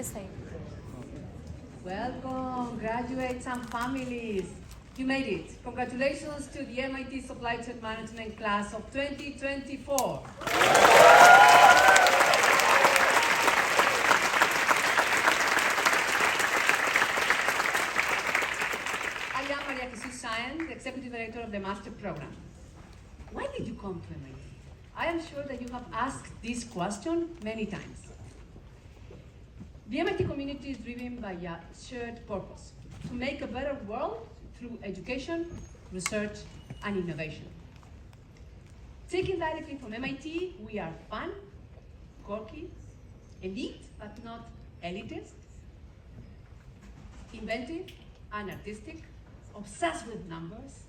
same. Welcome, graduates and families. You made it. Congratulations to the MIT Supply Chain Management class of 2024. I am Maria Jesus Sáenz, the Executive Director of the Master Program. Why did you come to MIT? I am sure that you have asked this question many times. The MIT community is driven by a shared purpose, to make a better world through education, research, and innovation. Taken directly from MIT, we are fun, quirky, elite, but not elitist, inventive and artistic, obsessed with numbers,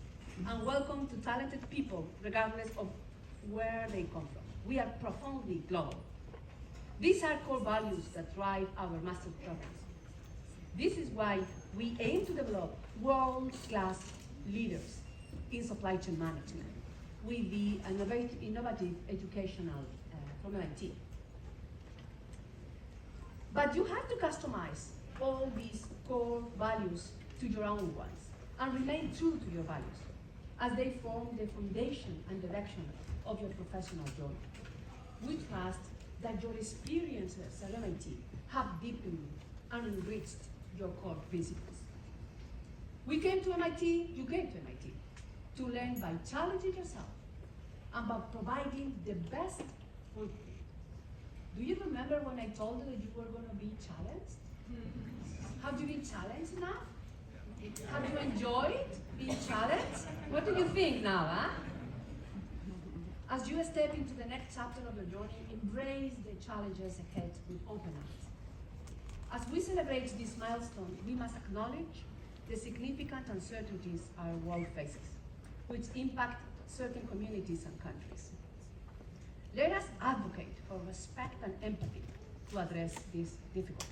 and welcome to talented people, regardless of where they come from. We are profoundly global. These are core values that drive our master programs. This is why we aim to develop world-class leaders in supply chain management with the innovative educational from MIT. But you have to customize all these core values to your own ones and remain true to your values as they form the foundation and direction of your professional journey. We trust that your experiences at MIT have deepened and enriched your core principles. We came to MIT, you came to MIT, to learn by challenging yourself and by providing the best for you. Do you remember when I told you that you were going to be challenged? Have you been challenged enough? Have you enjoyed being challenged? What do you think now, huh? As you step into the next chapter of your journey, embrace the challenges ahead with open eyes. As we celebrate this milestone, we must acknowledge the significant uncertainties our world faces, which impact certain communities and countries. Let us advocate for respect and empathy to address these difficulties.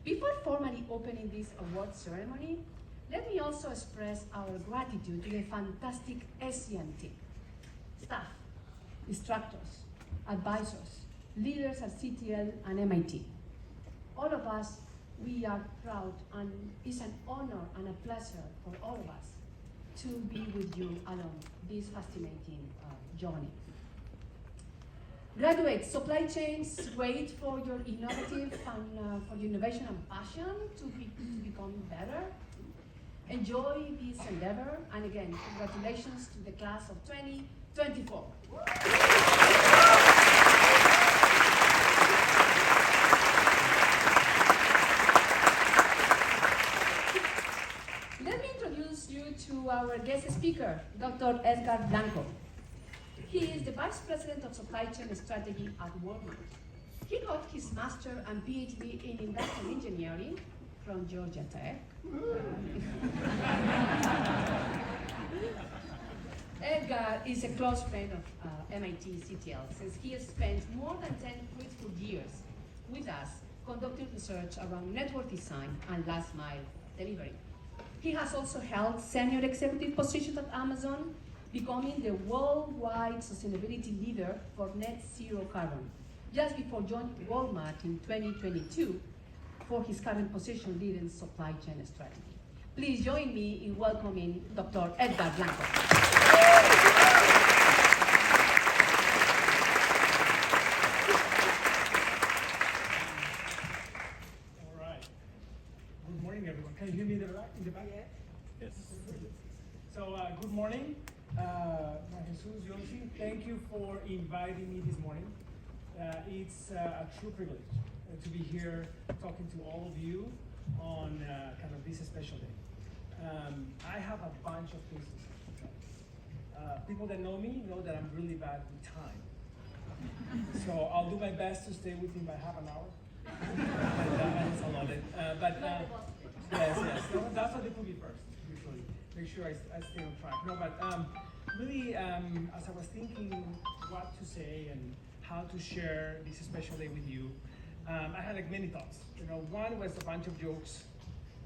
Before formally opening this award ceremony, let me also express our gratitude to the fantastic SCM team, staff, instructors, advisors, leaders at CTL and MIT. All of us, we are proud, and it's an honor and a pleasure for all of us to be with you along this fascinating journey. Graduates, supply chains wait for your innovative and for your innovation and passion to become better. Enjoy this endeavor, and again, congratulations to the class of 2024. Let me introduce you to our guest speaker, Dr. Edgar Blanco. He is the Vice President of Supply Chain Strategy at Walmart. He got his Master and PhD in Industrial Engineering from Georgia Tech. Edgar is a close friend of MIT CTL since he has spent more than 10 fruitful years with us conducting research around network design and last mile delivery. He has also held senior executive positions at Amazon, becoming the worldwide sustainability leader for net zero carbon, just before joining Walmart in 2022 for his current position leading supply chain strategy. Please join me in welcoming Dr. Edgar Blanco. All right. Good morning, everyone. Can you hear me in the back? Yes. So, good morning. Jesus, Yoshi, thank you for inviting me this morning. It's a true privilege to be here talking to all of you on kind of this special day. I have a bunch of things to say. People that know me know that I'm really bad with time. So I'll do my best to stay within by half an hour. And it's allotted. Yes. No, that's what they put me first, usually. Make sure I stay on track. No, but really, as I was thinking what to say and how to share this special day with you, I had like many thoughts. One was a bunch of jokes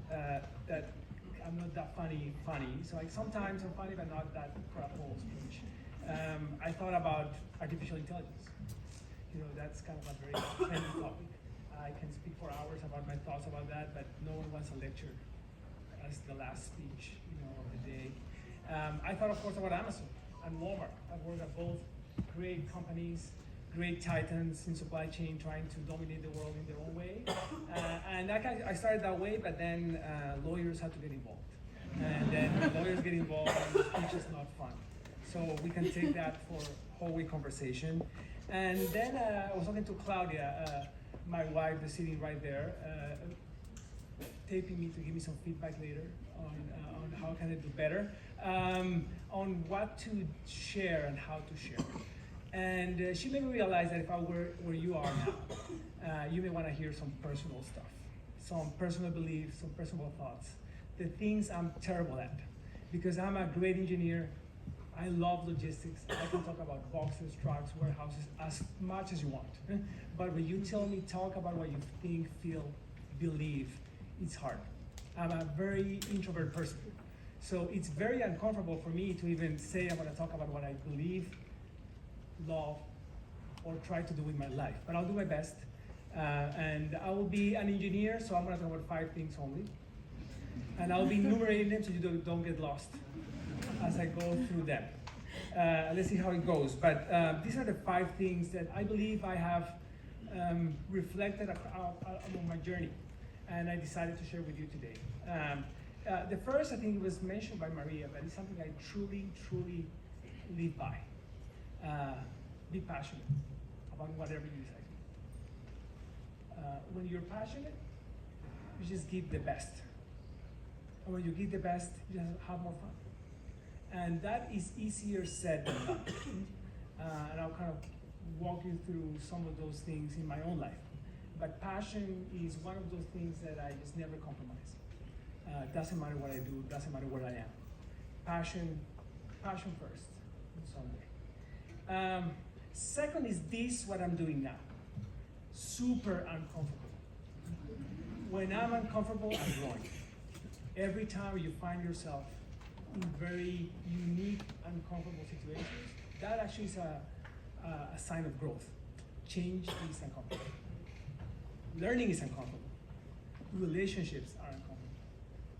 that I'm not that funny. So like sometimes I'm funny, but not that crap whole speech. I thought about artificial intelligence. That's kind of a very trendy topic. I can speak for hours about my thoughts about that, but no one wants a lecture as the last speech, of the day. I thought, of course, about Amazon and Walmart. I've worked at both great companies, great titans in supply chain trying to dominate the world in their own way. And I started that way, but then lawyers had to get involved. And then when lawyers get involved, the speech is not fun. So we can take that for whole week conversation. And then I was talking to Claudia, my wife, that's sitting right there, taping me to give me some feedback later on how can I do better, on what to share and how to share. And she made me realize that if I were where you are now, you may want to hear some personal stuff, some personal beliefs, some personal thoughts, the things I'm terrible at. Because I'm a great engineer, I love logistics, I can talk about boxes, trucks, warehouses, as much as you want. But when you tell me talk about what you think, feel, believe, it's hard. I'm a very introvert person. So it's very uncomfortable for me to even say I'm gonna talk about what I believe, love, or try to do with my life. But I'll do my best. And I will be an engineer, so I'm gonna talk about 5 things only. And I'll be enumerating them so you don't get lost as I go through them. Let's see how it goes. But these are the 5 things that I believe I have reflected on my journey, and I decided to share with you today. The first, I think it was mentioned by Maria, but it's something I truly, truly live by. Be passionate about whatever you decide. When you're passionate, you just give the best. And when you give the best, you just have more fun. And that is easier said than done. And I'll kind of walk you through some of those things in my own life. But passion is one of those things that I just never compromise. Doesn't matter what I do, doesn't matter where I am. Passion first, in some way. Second is this, what I'm doing now. Super uncomfortable. When I'm uncomfortable, I'm growing. Every time you find yourself in very unique, uncomfortable situations, that actually is a sign of growth. Change is uncomfortable. Learning is uncomfortable. Relationships are uncomfortable.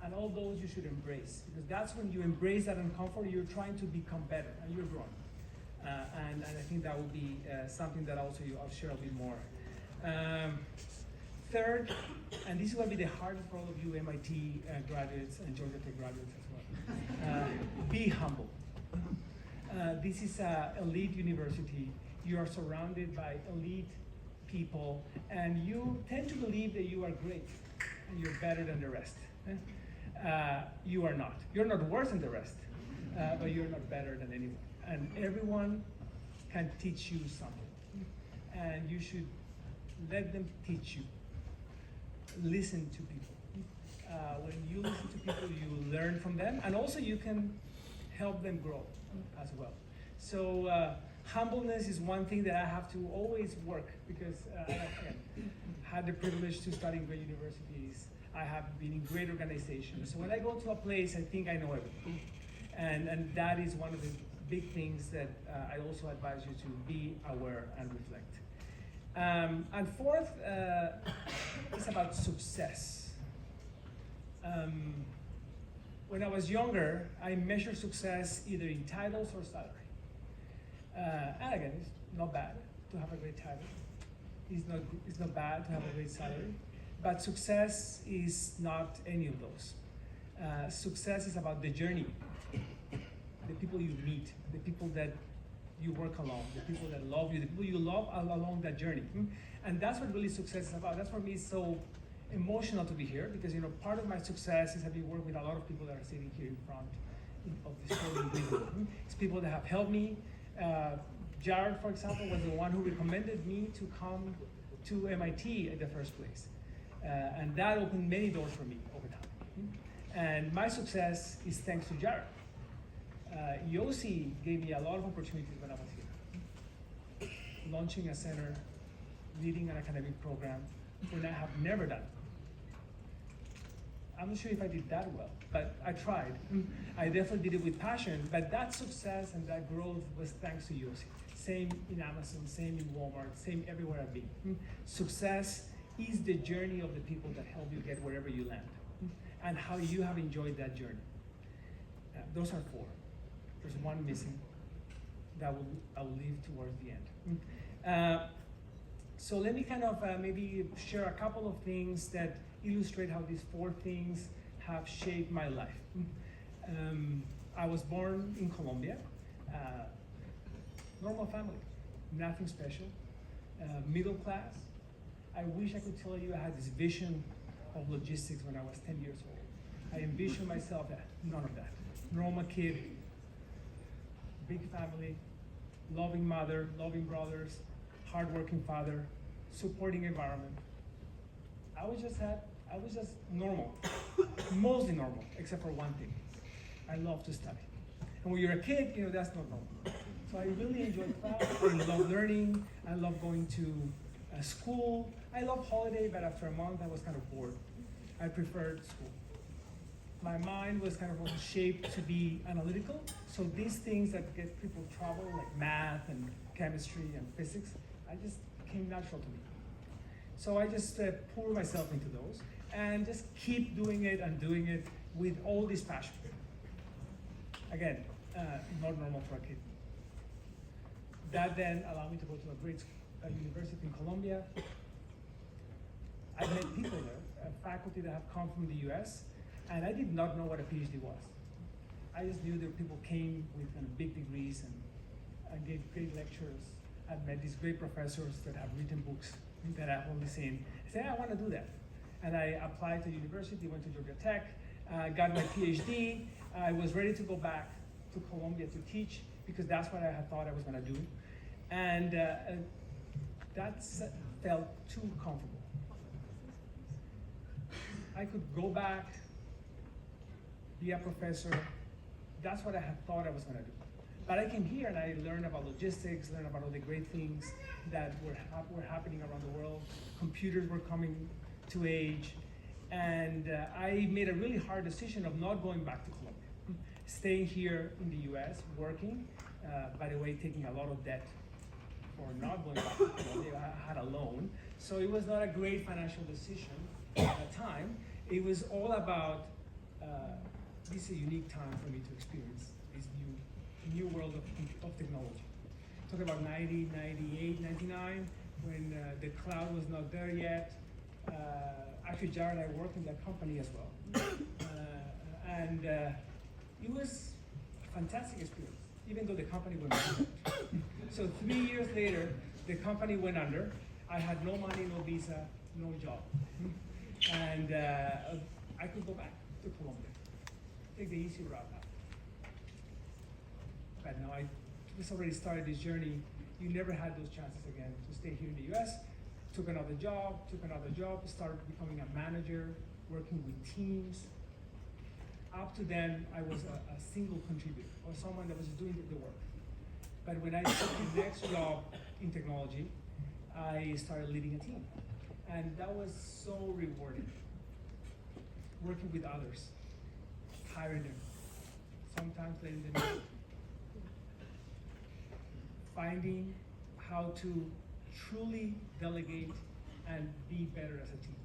And all those you should embrace, because that's when you embrace that uncomfort, you're trying to become better, and you're growing. And I think that will be something that also I'll share a bit more. Third, and this is going to be the hardest for all of you MIT graduates and Georgia Tech graduates as well. Be humble. This is an elite university. You are surrounded by elite people, and you tend to believe that you are great and you're better than the rest. You are not. You're not worse than the rest, but you're not better than anyone. And everyone can teach you something, and you should let them teach you. Listen to people. When you listen to people, you learn from them, and also you can help them grow as well. So humbleness is one thing that I have to always work, because I had the privilege to study in great universities. I have been in great organizations. So when I go to a place, I think I know everything. And that is one of the big things that I also advise you to be aware and reflect. And fourth, it's about success. When I was younger, I measured success either in titles or salary. And again, it's not bad to have a great title. It's not bad to have a great salary. But success is not any of those. Success is about the journey, the people you meet, the people that you work along, the people that love you, the people you love along that journey. And that's what really success is about. That's for me so emotional to be here, because part of my success is that we work with a lot of people that are sitting here in front of this podium. It's people that have helped me. Jared, for example, was the one who recommended me to come to MIT in the first place. And that opened many doors for me over time. And my success is thanks to Jared. Yossi gave me a lot of opportunities when I was here. Launching a center, leading an academic program, when I have never done. I'm not sure if I did that well, but I tried. I definitely did it with passion, but that success and that growth was thanks to Yossi. Same in Amazon, same in Walmart, same everywhere I've been. Success is the journey of the people that help you get wherever you land, and how you have enjoyed that journey. Those are four. There's one missing that I will leave towards the end. So let me kind of maybe share a couple of things that illustrate how these four things have shaped my life. I was born in Colombia, normal family, nothing special, middle class. I wish I could tell you I had this vision of logistics when I was 10 years old. I envisioned myself that, none of that. Normal kid, big family, loving mother, loving brothers, hardworking father, supporting environment. I was just normal, mostly normal, except for one thing. I love to study. And when you're a kid, you know, that's not normal. So I really enjoyed class, I love learning, I love going to school. I love holiday, but after a month I was kind of bored. I preferred school. My mind was kind of shaped to be analytical, so these things that get people trouble, like math and chemistry and physics, I just came natural to me. So I just pour myself into those and just keep doing it and doing it with all this passion. Again, not normal for a kid. That then allowed me to go to a great university in Colombia. I met people there, faculty that have come from the US, and I did not know what a PhD was. I just knew that people came with big degrees and gave great lectures. I've met these great professors that have written books that I've only seen. I said, I want to do that. And I applied to university, went to Georgia Tech, got my PhD. I was ready to go back to Colombia to teach because that's what I had thought I was going to do. And that felt too comfortable. I could go back, be a professor. That's what I had thought I was going to do. But I came here and I learned about logistics, learned about all the great things that were happening around the world. Computers were coming to age. And I made a really hard decision of not going back to Colombia. Staying here in the US, working, by the way, taking a lot of debt for not going back to Colombia. I had a loan. So it was not a great financial decision at the time. It was all about, this is a unique time for me to experience this new world of technology. Talk about 90, 98, 99, when the cloud was not there yet. Actually, Jared and I worked in that company as well. And it was a fantastic experience, even though the company went under. So 3 years later, the company went under. I had no money, no visa, no job. And I could go back to Colombia, take the easy route out. But now I just already started this journey. You never had those chances again to stay here in the US. Took another job, started becoming a manager, working with teams. Up to then, I was a single contributor, or someone that was doing the work. But when I took the next job in technology, I started leading a team. And that was so rewarding. Working with others, hiring them, sometimes letting them go. Finding how to truly delegate and be better as a team.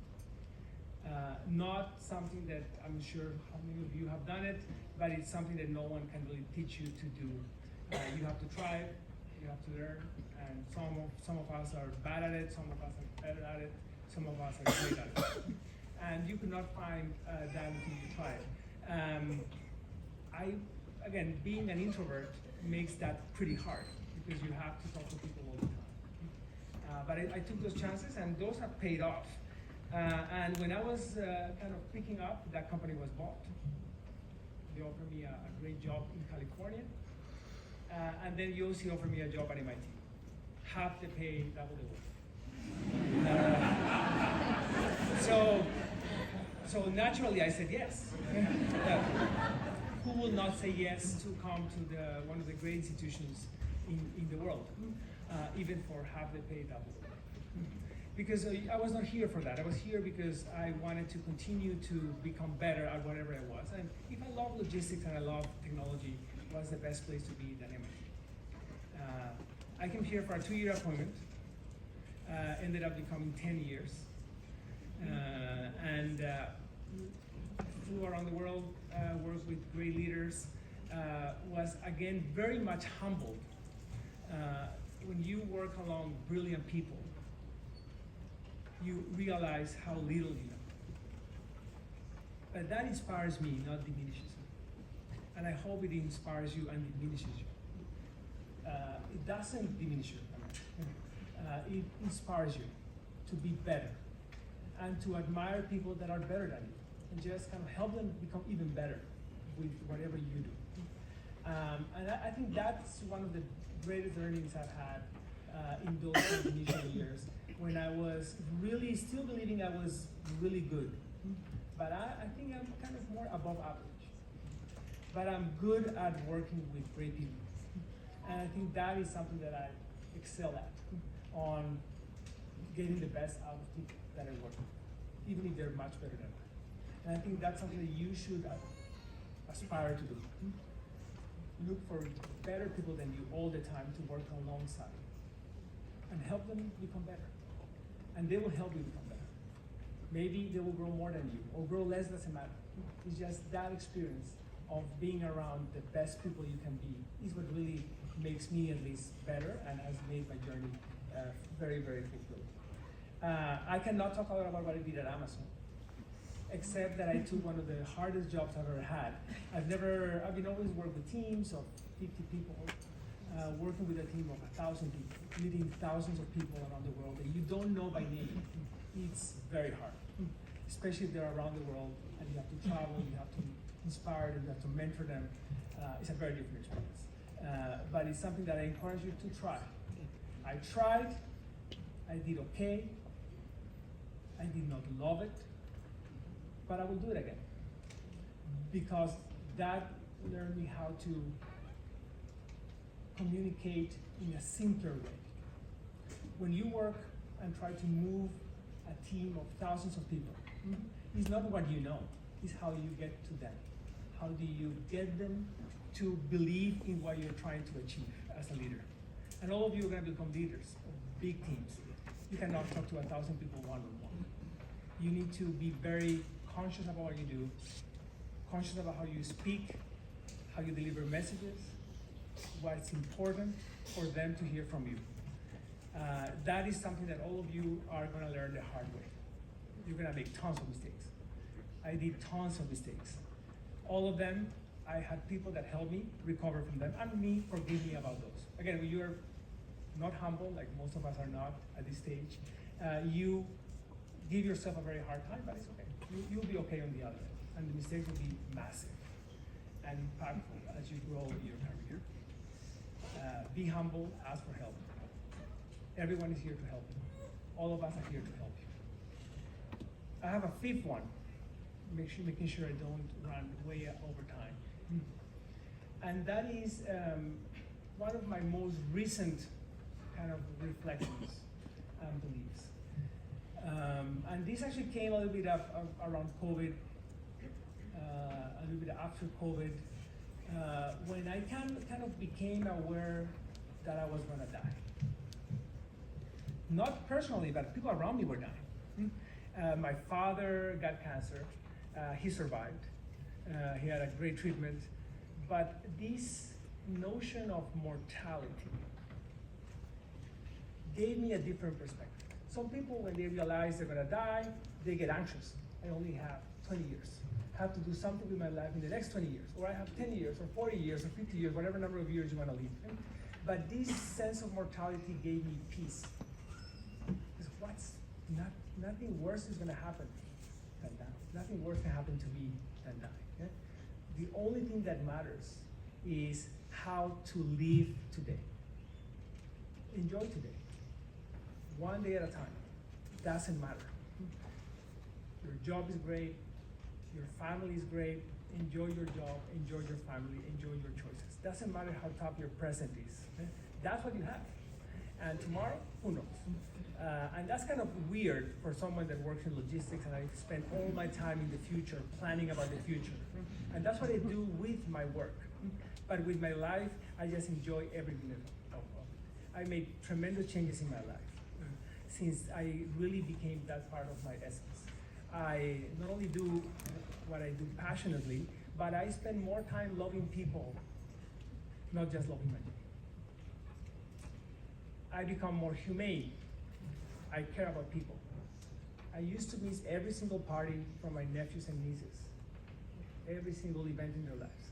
Not something that I'm sure how many of you have done it, but it's something that no one can really teach you to do. You have to try it, you have to learn, and some of us are bad at it, some of us are better at it, some of us are great at it. And you cannot find that until you try it. Again, being an introvert makes that pretty hard because you have to talk to people all the time. But I took those chances and those have paid off. And when I was kind of picking up, that company was bought. They offered me a great job in California. And then UOC offered me a job at MIT. Half the pay, double the work. So naturally I said yes. Who will not say yes to come to one of the great institutions in the world, even for half the pay, double the work? Because I was not here for that. I was here because I wanted to continue to become better at whatever I was. And if I love logistics and I love technology, it was the best place to be than MIT. I came here for a 2-year appointment, ended up becoming 10 years. and flew around the world, worked with great leaders, was again very much humbled. When you work along brilliant people, you realize how little you know. But that inspires me, not diminishes me. And I hope it inspires you and diminishes you. It doesn't diminish you. It inspires you to be better and to admire people that are better than you and just kind of help them become even better with whatever you do. And I think that's one of the greatest learnings I've had in those kind of initial years when I was really still believing I was really good. But I think I'm kind of more above average. But I'm good at working with great people. And I think that is something that I excel at, on getting the best out of people that I work with, even if they're much better than I. And I think that's something that you should aspire to do. Look for better people than you all the time to work alongside and help them become better. And they will help you become better. Maybe they will grow more than you or grow less, doesn't matter. It's just that experience of being around the best people you can be is what really makes me at least better and has made my journey very, very fulfilling. I cannot talk a lot about what I did at Amazon, except that I took one of the hardest jobs I've ever had. I've been always worked with teams of 50 people, working with a team of 1,000 people, leading thousands of people around the world that you don't know by name. It's very hard, especially if they're around the world and you have to travel, you have to inspire them, you have to mentor them. It's a very different experience. But it's something that I encourage you to try. I tried, I did okay, I did not love it, but I will do it again. Because that learned me how to communicate in a simpler way. When you work and try to move a team of thousands of people, it's not what you know, it's how you get to them. How do you get them to believe in what you're trying to achieve as a leader? And all of you are going to become leaders of big teams. You cannot talk to 1,000 people one-on-one. You need to be very conscious about what you do, conscious about how you speak, how you deliver messages, what's important for them to hear from you. That is something that all of you are going to learn the hard way. You're going to make tons of mistakes. I did tons of mistakes. All of them, I had people that helped me recover from them, and me forgive me about those. Again, when you're not humble, like most of us are not at this stage, you give yourself a very hard time, but it's okay. You'll be okay on the other end, and the mistakes will be massive and impactful as you grow in your career. Be humble, ask for help. Everyone is here to help you. All of us are here to help you. I have a fifth one, making sure I don't run way over time. And that is one of my most recent kind of reflections and beliefs. And this actually came a little bit around COVID, a little bit after COVID, when I kind of became aware that I was gonna die. Not personally, but people around me were dying. My father got cancer. He survived. He had a great treatment. But this notion of mortality gave me a different perspective. Some people, when they realize they're gonna die, they get anxious. I only have 20 years. I have to do something with my life in the next 20 years, or I have 10 years, or 40 years, or 50 years, whatever number of years you wanna live. But this sense of mortality gave me peace. Because nothing worse is gonna happen than that. Nothing worse can happen to me than die. Okay? The only thing that matters is how to live today. Enjoy today. One day at a time. Doesn't matter. Your job is great. Your family is great. Enjoy your job. Enjoy your family. Enjoy your choices. Doesn't matter how tough your present is. Okay? That's what you have. And tomorrow, who knows? And that's kind of weird for someone that works in logistics, and I spend all my time in the future, planning about the future. And that's what I do with my work. But with my life, I just enjoy every minute of it. I made tremendous changes in my life since I really became that part of my essence. I not only do what I do passionately, but I spend more time loving people, not just loving my job. I become more humane. I care about people. I used to miss every single party from my nephews and nieces, every single event in their lives.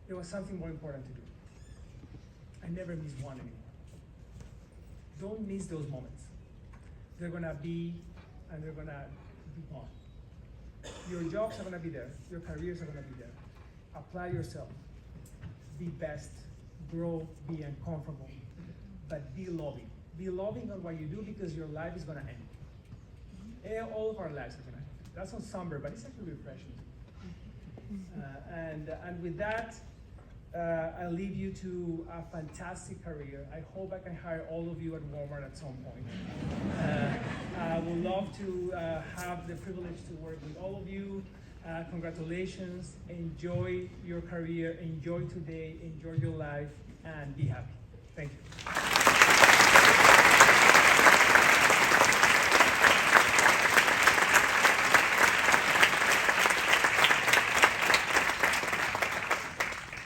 There was something more important to do. I never miss one anymore. Don't miss those moments. They're gonna be, and they're gonna be gone. Your jobs are gonna be there. Your careers are gonna be there. Apply yourself. Be best. Grow. Be uncomfortable. But be loving. Be loving on what you do because your life is gonna end. All of our lives are gonna end. That sounds somber, but it's actually refreshing. And with that, I'll leave you to a fantastic career. I hope I can hire all of you at Walmart at some point. I would love to have the privilege to work with all of you. Congratulations. Enjoy your career. Enjoy today. Enjoy your life. And be happy. Thank you.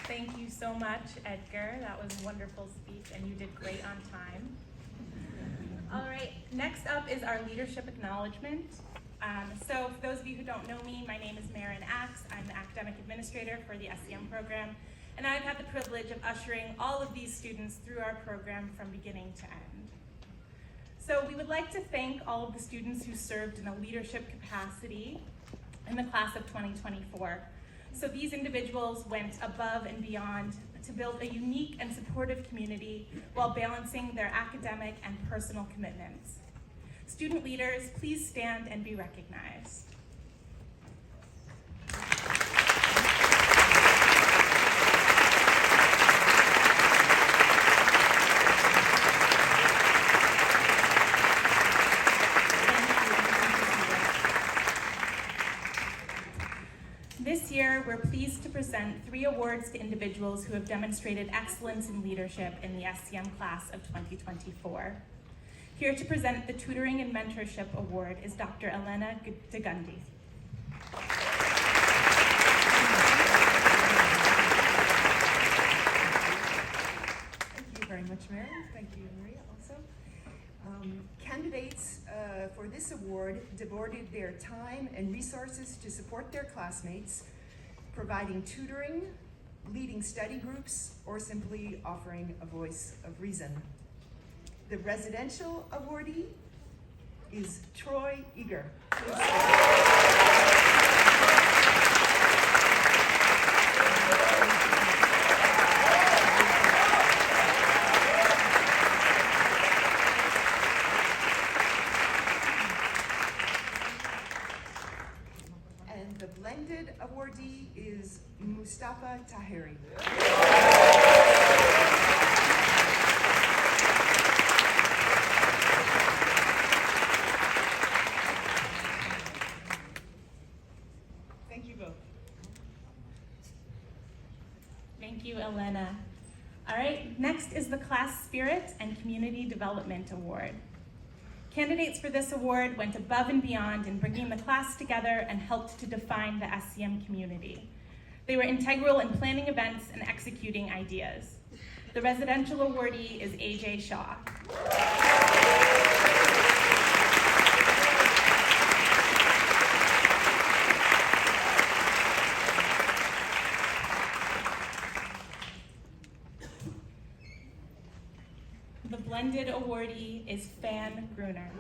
Thank you so much, Edgar. That was a wonderful speech, and you did great on time. All right, next up is our leadership acknowledgement. So for those of you who don't know me, my name is Marin Axe. I'm the academic administrator for the SEM program, and I've had the privilege of ushering all of these students through our program from beginning to end. So we would like to thank all of the students who served in a leadership capacity in the class of 2024. So these individuals went above and beyond to build a unique and supportive community while balancing their academic and personal commitments. Student leaders, please stand and be recognized. This year, we're pleased to present 3 awards to individuals who have demonstrated excellence in leadership in the SEM class of 2024. Here to present the Tutoring and Mentorship Award is Dr. Elena DeGundi. Thank you very much, Mary. Thank you, Maria, also. Candidates for this award devoted their time and resources to support their classmates, providing tutoring, leading study groups, or simply offering a voice of reason. The residential awardee is Troy Eager. And the blended awardee is Mustafa Tahiri. Thank you both. Thank you, Elena. All right, next is the Class Spirit and Community Development Award. Candidates for this award went above and beyond in bringing the class together and helped to define the SEM community. They were integral in planning events and executing ideas. The residential awardee is AJ Shaw. The blended awardee is Fan Gruner.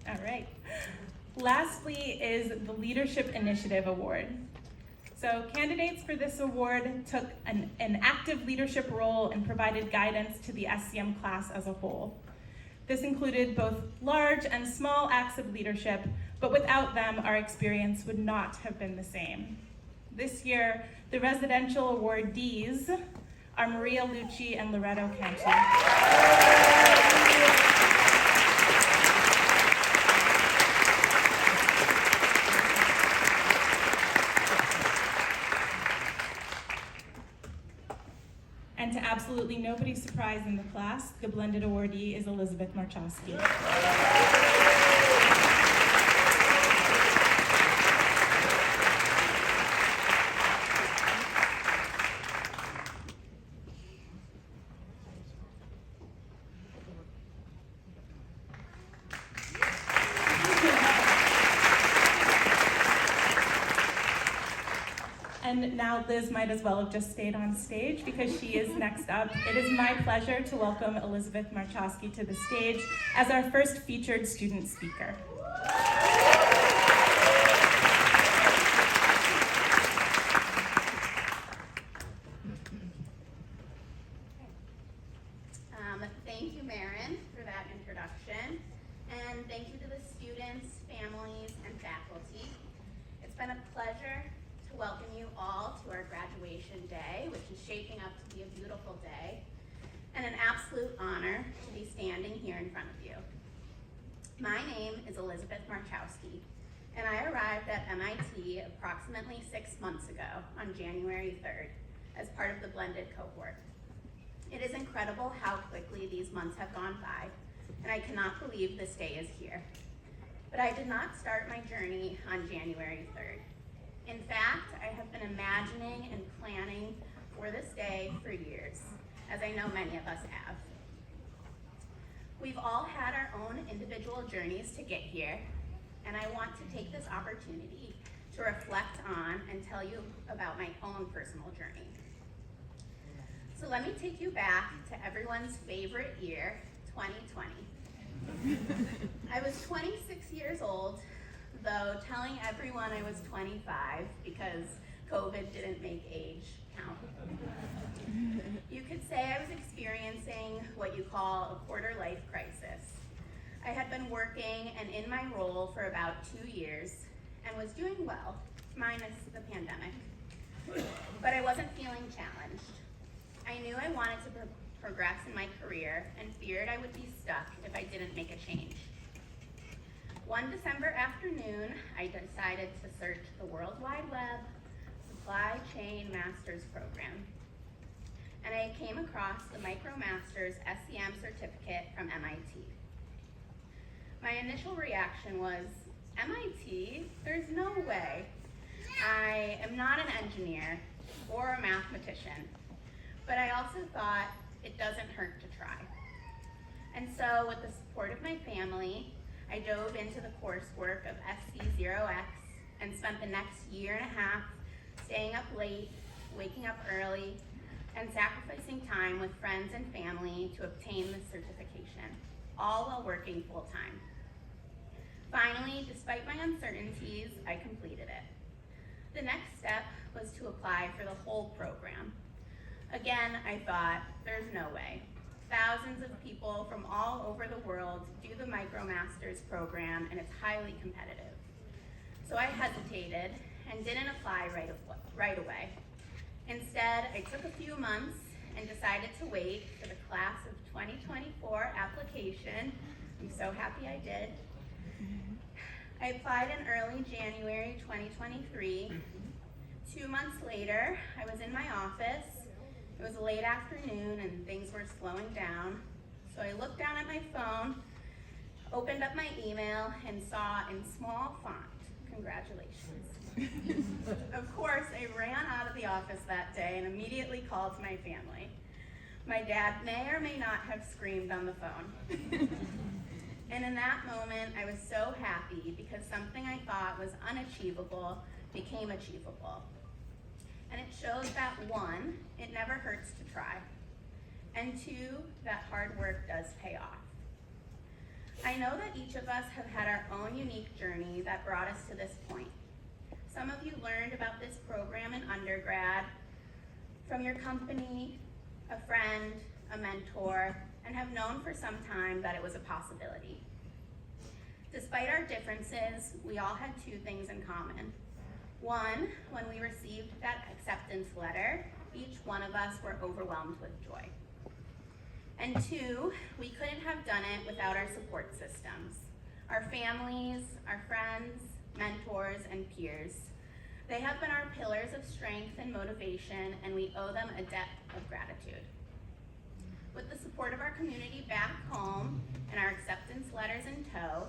All right. Lastly is the Leadership Initiative Award. So candidates for this award took an active leadership role and provided guidance to the SEM class as a whole. This included both large and small acts of leadership, but without them, our experience would not have been the same. This year, the residential awardees are Maria Lucci and Loretto Cantu. nobody's surprised in the class, the blended awardee is Elizabeth Marchowski. And now Liz might as well have just stayed on stage because she is next up. It is my pleasure to welcome Elizabeth Marchowski to the stage as our first featured student speaker. Thank you, Maren, for that introduction. And thank you to the students, families, and faculty. It's been a pleasure to welcome you all to our graduation day, which is shaping up to be a beautiful day, and an absolute honor to be standing here in front of you. My name is Elizabeth Marchowski, and I arrived at MIT approximately 6 months ago on January 3rd as part of the blended cohort. It is incredible how quickly these months have gone by, and I cannot believe this day is here. But I did not start my journey on January 3rd. In fact, I have been imagining and planning for this day for years, as I know many of us have. We've all had our own individual journeys to get here, and I want to take this opportunity to reflect on and tell you about my own personal journey. So let me take you back to everyone's favorite year, 2020. I was 26 years old, though telling everyone I was 25 because COVID didn't make age count. You could say I was experiencing what you call a quarter life crisis. I had been working and in my role for about 2 years and was doing well, minus the pandemic. But I wasn't feeling challenged. I knew I wanted to progress in my career and feared I would be stuck if I didn't make a change. One December afternoon, I decided to search the World Wide Web Supply Chain Master's Program. And I came across the MicroMasters SCM certificate from MIT. My initial reaction was, MIT? There's no way. I am not an engineer or a mathematician, but I also thought it doesn't hurt to try. And so with the support of my family, I dove into the coursework of SC0X and spent the next year and a half staying up late, waking up early, and sacrificing time with friends and family to obtain the certification, all while working full-time. Finally, despite my uncertainties, I completed it. The next step was to apply for the whole program. Again, I thought, there's no way. Thousands of people from all over the world do the MicroMasters program, and it's highly competitive. So I hesitated and didn't apply right away. Instead, I took a few months and decided to wait for the class of 2024 application. I'm so happy I did. I applied in early January 2023. 2 months later, I was in my office. It was a late afternoon and things were slowing down. So I looked down at my phone, opened up my email, and saw in small font, congratulations. Of course, I ran out of the office that day and immediately called my family. My dad may or may not have screamed on the phone. And in that moment, I was so happy because something I thought was unachievable became achievable. And it shows that 1, it never hurts to try, and 2, that hard work does pay off. I know that each of us have had our own unique journey that brought us to this point. Some of you learned about this program in undergrad from your company, a friend, a mentor, and have known for some time that it was a possibility. Despite our differences, we all had 2 things in common. 1, when we received that acceptance letter, each one of us were overwhelmed with joy. And 2, we couldn't have done it without our support systems, our families, our friends, mentors, and peers. They have been our pillars of strength and motivation, and we owe them a debt of gratitude. With the support of our community back home and our acceptance letters in tow,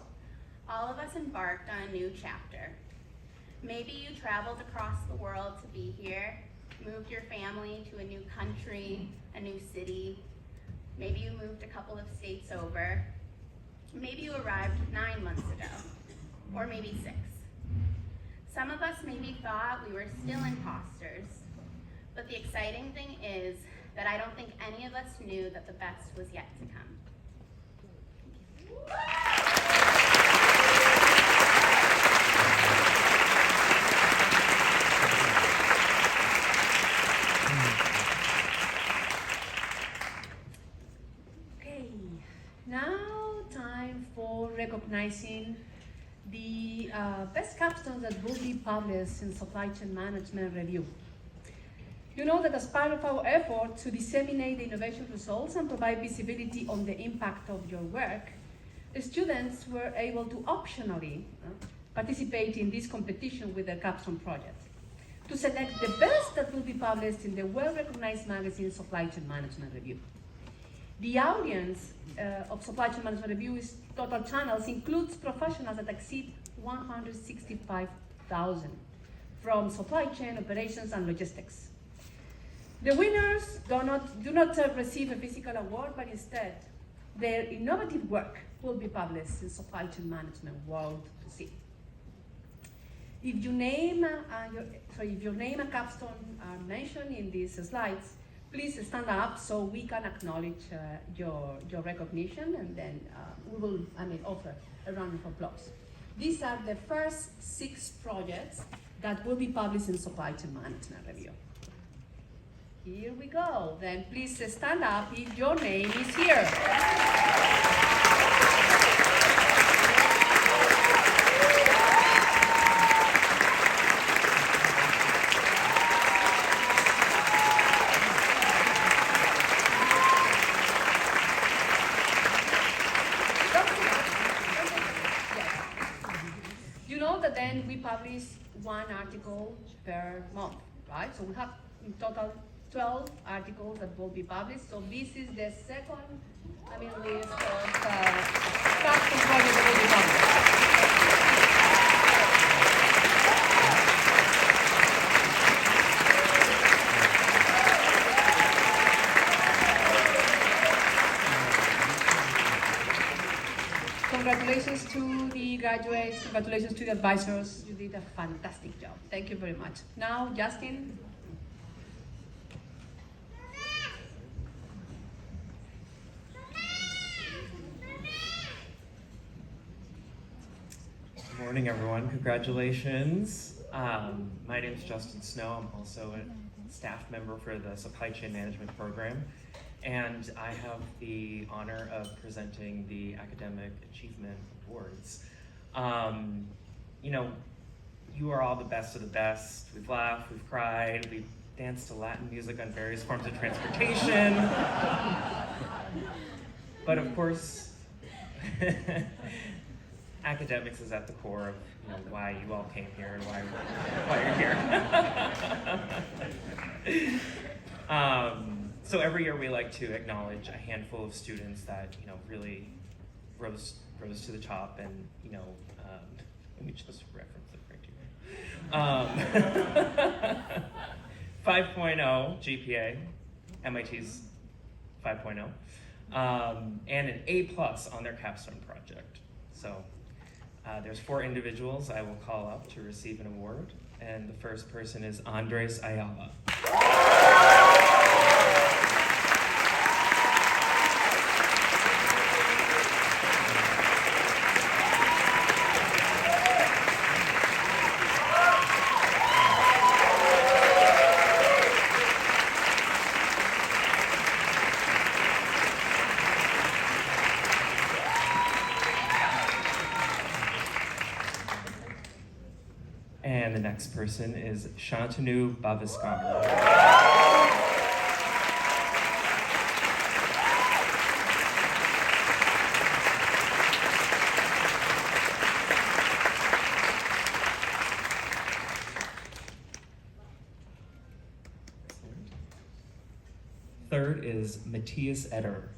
all of us embarked on a new chapter. Maybe you traveled across the world to be here, moved your family to a new country, a new city. Maybe you moved a couple of states over. Maybe you arrived 9 months ago, or maybe 6. Some of us maybe thought we were still imposters, but the exciting thing is that I don't think any of us knew that the best was yet to come. Okay, now time for recognizing the best capstones that will be published in Supply Chain Management Review. You know that as part of our effort to disseminate the innovation results and provide visibility on the impact of your work, the students were able to optionally participate in this competition with their capstone project to select the best that will be published in the well-recognized magazine Supply Chain Management Review. The audience of Supply Chain Management Review's total channels includes professionals that exceed 165,000 from supply chain, operations, and logistics. The winners do not receive a physical award, but instead, their innovative work will be published in Supply Chain Management World to see. If your name and capstone are mentioned in these slides, please stand up so we can acknowledge your recognition, and then we will offer a round of applause. These are the first 6 projects that will be published in Supply Chain Management Review. Here we go. Then please stand up if your name is here. You know that then we publish 1 article per month, right? So we have in total 12 articles that will be published. So this is the second, list of capstone projects that will be published. Congratulations to the graduates, congratulations to the advisors. You did a fantastic job. Thank you very much. Now, Justin. Good morning, everyone. Congratulations. My name is Justin Snow. I'm also a staff member for the Supply Chain Management Program, and I have the honor of presenting the Academic Achievement Awards. You are all the best of the best. We've laughed, we've cried, we've danced to Latin music on various forms of transportation. But of course, academics is at the core of why you all came here and why you're here. So every year we like to acknowledge a handful of students that really rose to the top, and let me just reference it right here. 5.0 GPA, MIT's 5.0, and an A+ on their capstone project. So there's 4 individuals I will call up to receive an award, and the first person is Andres Ayala. And the next person is Shantanu Bhaviskar. Third is Matthias Eder.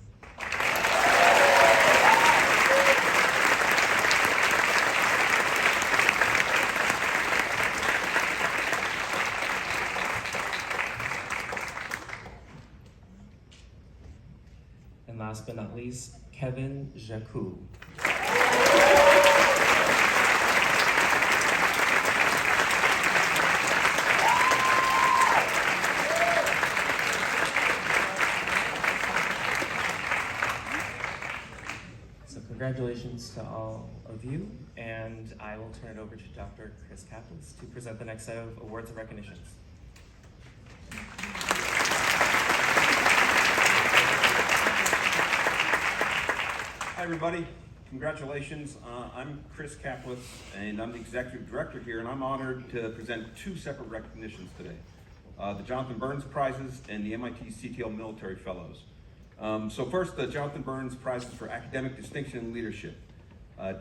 And last but not least, Kevin Jacou. So congratulations to all of you, and I will turn it over to Dr. Chris Kaplis to present the next set of awards and recognitions. Hi, everybody. Congratulations. I'm Chris Kaplis, and I'm the Executive Director here, and I'm honored to present two separate recognitions today. The Jonathan Burns Prizes and the MIT CTL Military Fellows. So first, the Jonathan Burns Prizes for Academic Distinction and Leadership.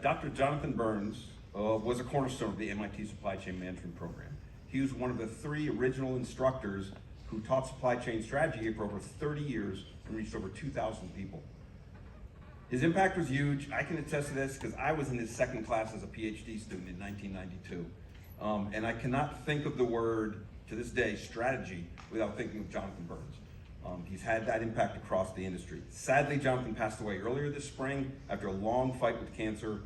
Dr. Jonathan Burns was a cornerstone of the MIT Supply Chain Management Program. He was one of the 3 original instructors who taught supply chain strategy here for over 30 years and reached over 2,000 people. His impact was huge. I can attest to this because I was in his second class as a PhD student in 1992. And I cannot think of the word, to this day, strategy, without thinking of Jonathan Burns. He's had that impact across the industry. Sadly, Jonathan passed away earlier this spring after a long fight with cancer.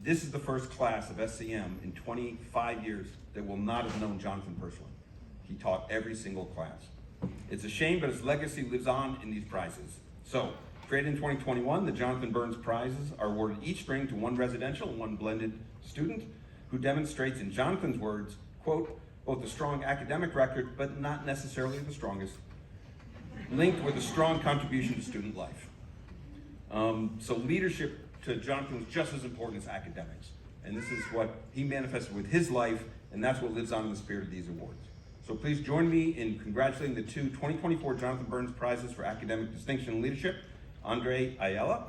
This is the first class of SCM in 25 years that will not have known Jonathan personally. He taught every single class. It's a shame, but his legacy lives on in these prizes. So, created in 2021, the Jonathan Burns Prizes are awarded each spring to one residential and one blended student who demonstrates, in Jonathan's words, quote, both a strong academic record, but not necessarily the strongest, linked with a strong contribution to student life. So leadership to Jonathan was just as important as academics. And this is what he manifested with his life, and that's what lives on in the spirit of these awards. So please join me in congratulating the 2 2024 Jonathan Burns Prizes for Academic Distinction and Leadership, Andre Ayala.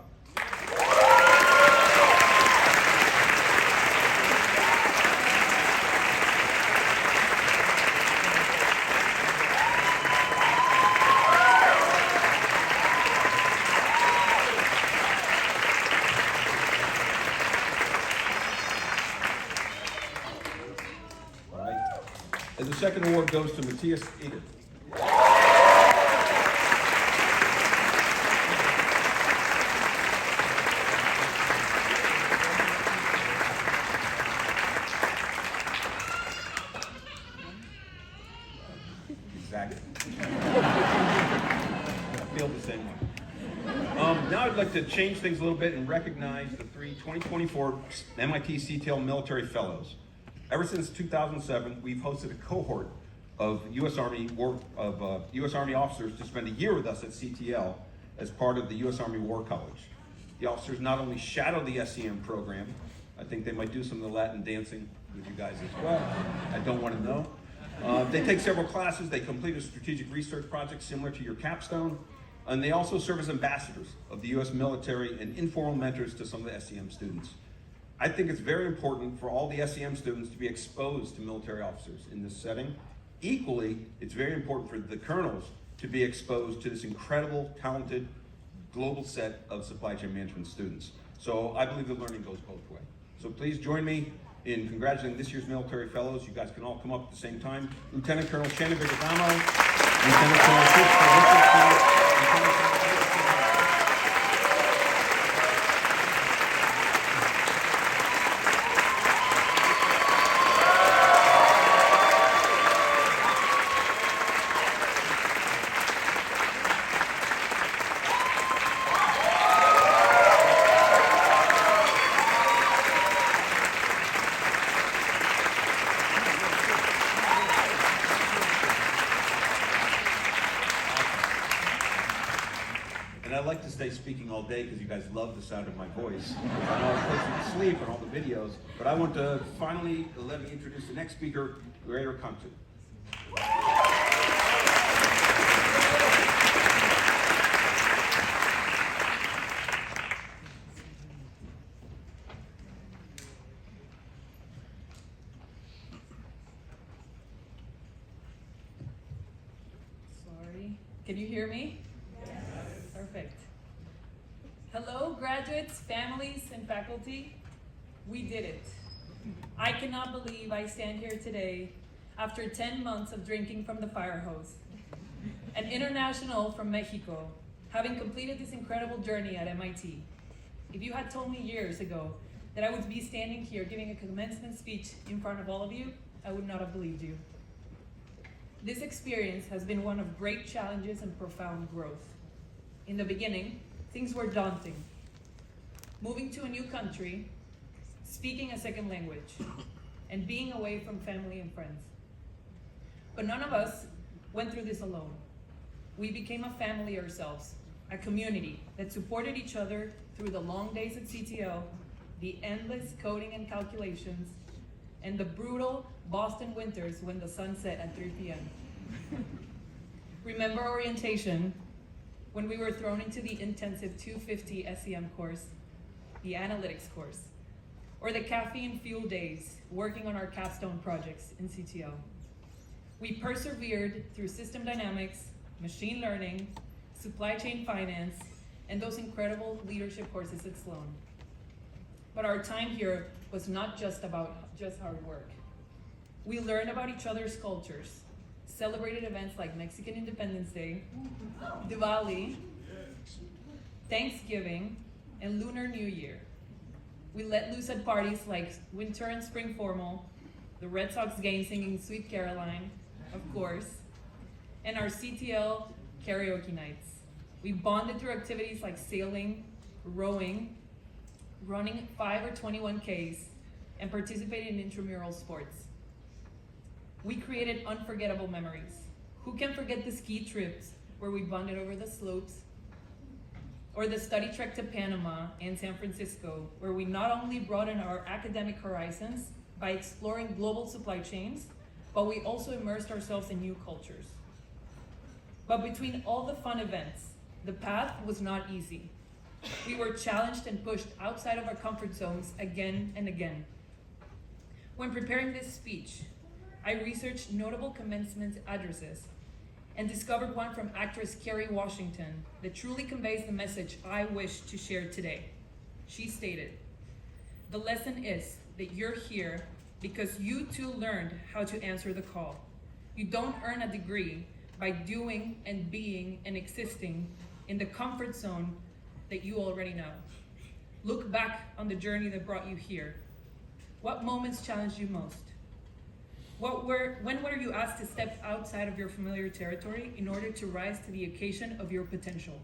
All right. And the second award goes to Matthias Eder. Exactly. I feel the same way. Now I'd like to change things a little bit and recognize the 3 2024 MIT CTL Military Fellows. Ever since 2007, we've hosted a cohort of U.S. Army officers to spend a year with us at CTL as part of the U.S. Army War College. The officers not only shadow the SCM program, I think they might do some of the Latin dancing with you guys as well. I don't want to know. They take several classes, they complete a strategic research project similar to your capstone, and they also serve as ambassadors of the U.S. military and informal mentors to some of the SCM students. I think it's very important for all the SCM students to be exposed to military officers in this setting. Equally, it's very important for the colonels to be exposed to this incredible, talented, global set of supply chain management students. So I believe the learning goes both ways. So please join me in congratulating this year's military fellows. You guys can all come up at the same time. Lieutenant Colonel Shannon Vigoramo, Lieutenant Colonel Christopher Richardson, Lieutenant Colonel And I like to stay speaking all day because you guys love the sound of my voice. I know it puts you to sleep on all the videos, but I want to finally let me introduce the next speaker, Greater Kantu. Sorry. Can you hear me? Yes. Hello, graduates, families, and faculty. We did it. I cannot believe I stand here today after 10 months of drinking from the fire hose. An international from Mexico, having completed this incredible journey at MIT. If you had told me years ago that I would be standing here giving a commencement speech in front of all of you, I would not have believed you. This experience has been one of great challenges and profound growth. In the beginning, things were daunting. Moving to a new country, speaking a second language, and being away from family and friends. But none of us went through this alone. We became a family ourselves, a community that supported each other through the long days at CTL, the endless coding and calculations, and the brutal Boston winters when the sun set at 3 p.m. Remember orientation, when we were thrown into the intensive 250 SEM course, the analytics course, or the caffeine-fueled days working on our capstone projects in CTL. We persevered through system dynamics, machine learning, supply chain finance, and those incredible leadership courses at Sloan. But our time here was not just about hard work. We learned about each other's cultures, celebrated events like Mexican Independence Day, Diwali, Thanksgiving, and Lunar New Year. We let loose at parties like winter and spring formal, the Red Sox game singing Sweet Caroline, of course, and our CTL karaoke nights. We bonded through activities like sailing, rowing, running 5 or 21Ks, and participating in intramural sports. We created unforgettable memories. Who can forget the ski trips where we bonded over the slopes? Or the study trek to Panama and San Francisco, where we not only broadened our academic horizons by exploring global supply chains, but we also immersed ourselves in new cultures. But between all the fun events, the path was not easy. We were challenged and pushed outside of our comfort zones again and again. When preparing this speech, I researched notable commencement addresses and discovered one from actress Kerry Washington that truly conveys the message I wish to share today. She stated, "The lesson is that you're here because you too learned how to answer the call. You don't earn a degree by doing and being and existing in the comfort zone that you already know. Look back on the journey that brought you here. What moments challenged you most? When were you asked to step outside of your familiar territory in order to rise to the occasion of your potential?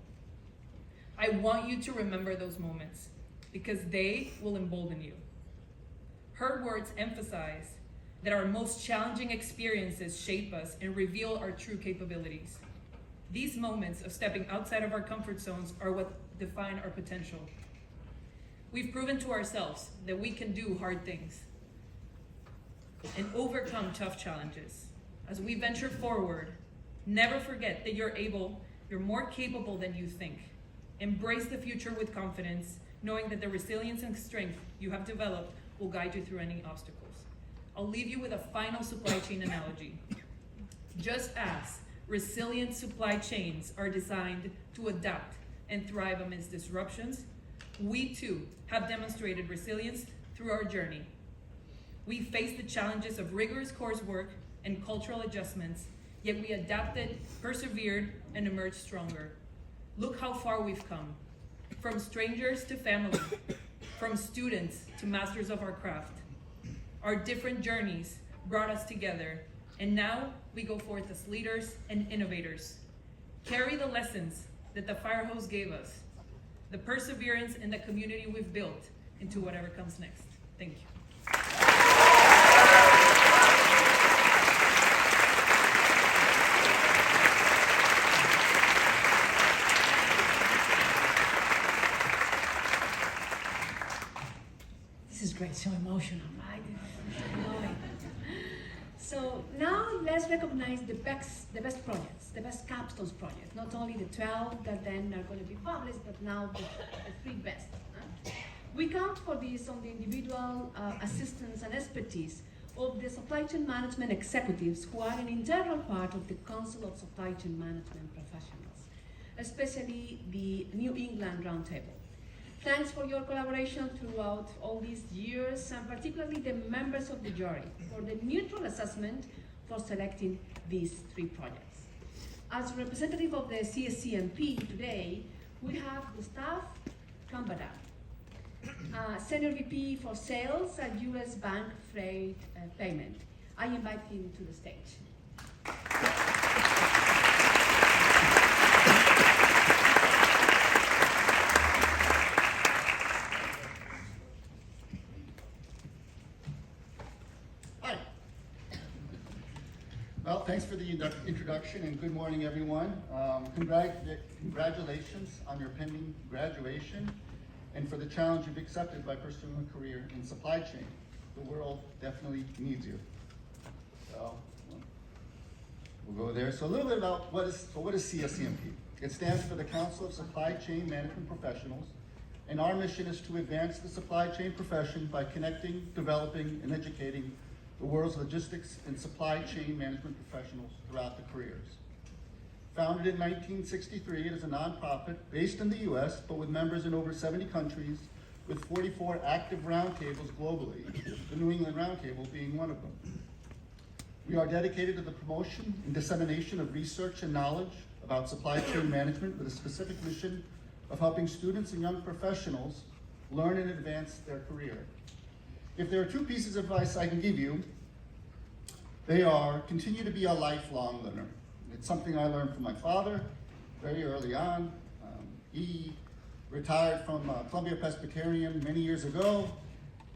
I want you to remember those moments because they will embolden you." Her words emphasize that our most challenging experiences shape us and reveal our true capabilities. These moments of stepping outside of our comfort zones are what define our potential. We've proven to ourselves that we can do hard things and overcome tough challenges. As we venture forward, never forget that you're more capable than you think. Embrace the future with confidence, knowing that the resilience and strength you have developed will guide you through any obstacles. I'll leave you with a final supply chain analogy. Just as resilient supply chains are designed to adapt and thrive amidst disruptions, we too have demonstrated resilience through our journey. We faced the challenges of rigorous coursework and cultural adjustments, yet we adapted, persevered, and emerged stronger. Look how far we've come. From strangers to family, from students to masters of our craft. Our different journeys brought us together, and now we go forth as leaders and innovators. Carry the lessons that the fire hose gave us, the perseverance and the community we've built into whatever comes next. Thank you. This is great, so emotional, right? I love it. So now let's recognize the best projects, the best capstones projects, not only the 12 that then are going to be published, but now the 3 best. We count for this on the individual assistance and expertise of the supply chain management executives who are an integral part of the Council of Supply Chain Management Professionals, especially the New England Roundtable. Thanks for your collaboration throughout all these years, and particularly the members of the jury for the neutral assessment for selecting these 3 projects. As representative of the CSCMP today, we have Gustav Kambada, Senior VP for Sales at U.S. Bank Freight Payment. I invite him to the stage. Hi. Well, thanks for the introduction and good morning, everyone. Congratulations on your pending graduation and for the challenge you've accepted by pursuing a career in supply chain. The world definitely needs you. So we'll go there. So a little bit about what is CSCMP. It stands for the Council of Supply Chain Management Professionals, and our mission is to advance the supply chain profession by connecting, developing, and educating the world's logistics and supply chain management professionals throughout the careers. Founded in 1963, it is a nonprofit based in the US, but with members in over 70 countries, with 44 active roundtables globally, the New England Roundtable being one of them. We are dedicated to the promotion and dissemination of research and knowledge about supply chain management with a specific mission of helping students and young professionals learn and advance their career. If there are 2 pieces of advice I can give you, they are continue to be a lifelong learner. It's something I learned from my father very early on. He retired from Columbia Presbyterian many years ago.